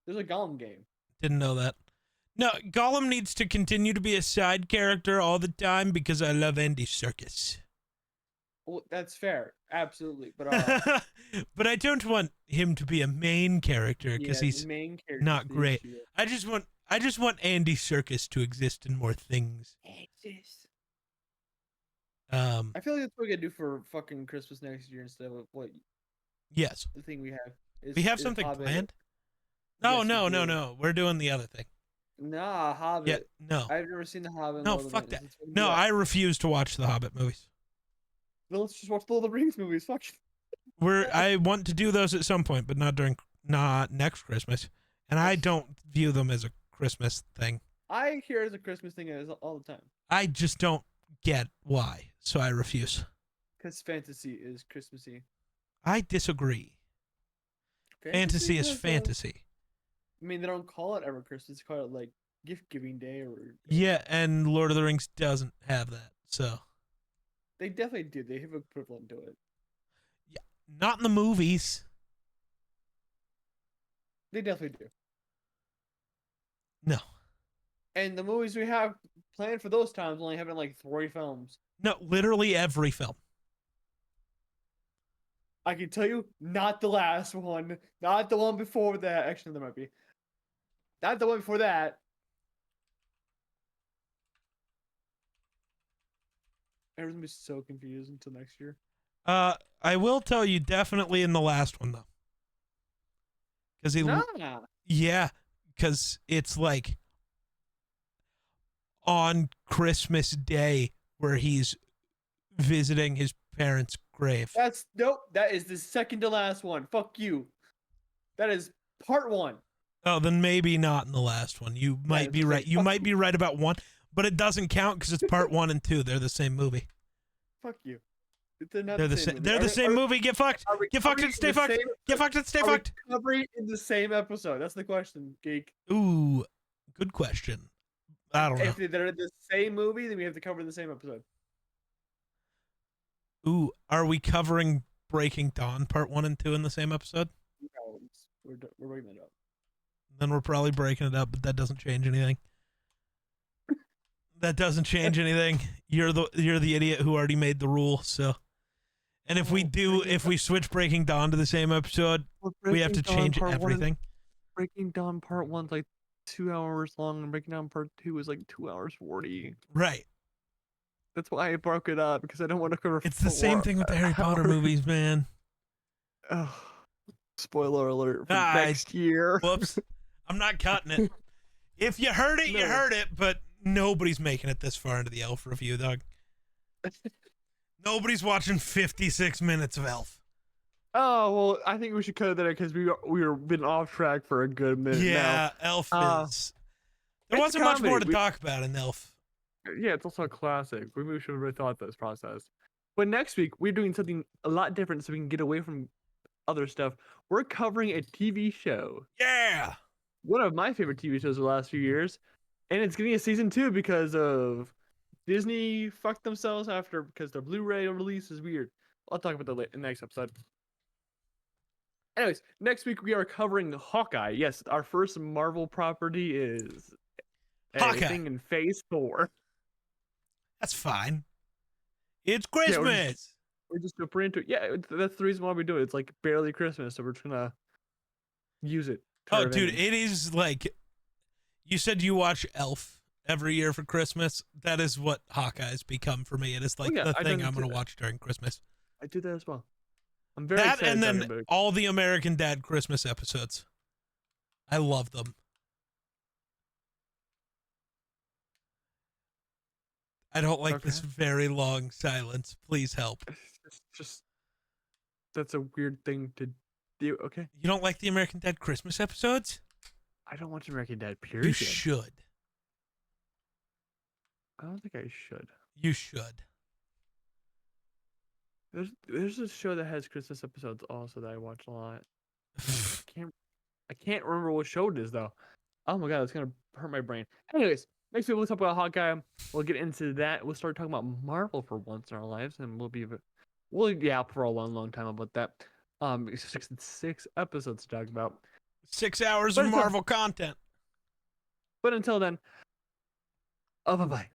There's a Gollum game. Didn't know that. No, Gollum needs to continue to be a side character all the time because I love Andy Serkis. Well, that's fair, absolutely, but but I don't want him to be a main character because he's not great. I just want Andy Serkis to exist in more things. I feel like that's what we gotta do for fucking Christmas next year instead of what. Yes. The thing we have. We have something planned. No, no. We're doing the other thing. Nah, Hobbit. Yeah, no. I've never seen the Hobbit. No, fuck that. No, I refuse to watch the Hobbit movies. Well, let's just watch the Lord of the Rings movies. Fuck. I want to do those at some point, but not next Christmas. And I don't view them as a Christmas thing. I hear it as a Christmas thing all the time. I just don't get why, so I refuse. Because fantasy is Christmassy. I disagree. Fantasy is fantasy. I mean, they don't call it ever Christmas. They call it like gift giving day or. Yeah, and Lord of the Rings doesn't have that, so. They definitely do. They have equivalent to it. Yeah, not in the movies. They definitely do. No. And the movies we have planned for those times only having like 3 films. No, literally every film. I can tell you, not the last one, not the one before that. Actually, there might be. Not the one before that. Everyone's gonna be so confused until next year. I will tell you definitely in the last one though. Because Nah. yeah, because it's like on Christmas Day where he's visiting his parents' grave. That's nope. That is the second to last one. Fuck you. That is part 1. Oh, then maybe not in the last one. You might be right. You might be right about one, but it doesn't count because it's part 1 and 2. They're the same movie. Fuck you. They're not They're the same. They're the same movie. Get fucked. Get fucked and stay fucked. Get fucked and stay fucked. Covering in the same episode. That's the question, Geek. Ooh, good question. I don't know. If they're in the same movie, then we have to cover the same episode. Ooh, are we covering Breaking Dawn part 1 and 2 in the same episode? No, we're breaking it up. Then we're probably breaking it up, but that doesn't change anything. That doesn't change anything. You're the idiot who already made the rule. So, and if we switch Breaking Dawn to the same episode, we have to change everything. Breaking Dawn part 1's like 2 hours long, and Breaking Dawn part 2 is like 2 hours 40. Right. That's why I broke it up, because I don't want to cover. It's the same thing with the Harry Potter movies, man. Oh, spoiler alert for next year. Whoops. I'm not cutting it. If you heard it, you heard it, but nobody's making it this far into the Elf review, dog. Nobody's watching 56 minutes of Elf. Oh, well, I think we should cut it there because we were been off track for a good minute now. Yeah, Elf is... There wasn't much more to talk about in Elf. Yeah, it's also a classic. We should have really thought this process. But next week, we're doing something a lot different so we can get away from other stuff. We're covering a TV show. Yeah! One of my favorite TV shows of the last few years. And it's getting a season 2 because of Disney fucked themselves because their Blu-ray release is weird. I'll talk about that in the next episode. Anyways, next week we are covering Hawkeye. Yes, our first Marvel property is anything in Phase 4. That's fine. It's Christmas. We're just super into it. Yeah, that's the reason why we do it. It's like barely Christmas, so we're just gonna use it. Oh, dude, it is like... You said you watch Elf every year for Christmas. That is what Hawkeye's become for me. It is like the thing I'm going to watch during Christmas. I do that as well. I'm very excited. And then all the American Dad Christmas episodes. I love them. I don't like this very long silence. Please help. Just that's a weird thing to do. Okay. You don't like the American Dad Christmas episodes? I don't watch American Dad, period. You should. I don't think I should. You should. There's a show that has Christmas episodes also that I watch a lot. I can't remember what show it is though. Oh my god, it's gonna hurt my brain. Anyways, next week we'll talk about Hawkeye. We'll get into that. We'll start talking about Marvel for once in our lives, and we'll yap for a long time about that. 6 episodes to talk about. 6 hours of Marvel content. But until then, bye-bye.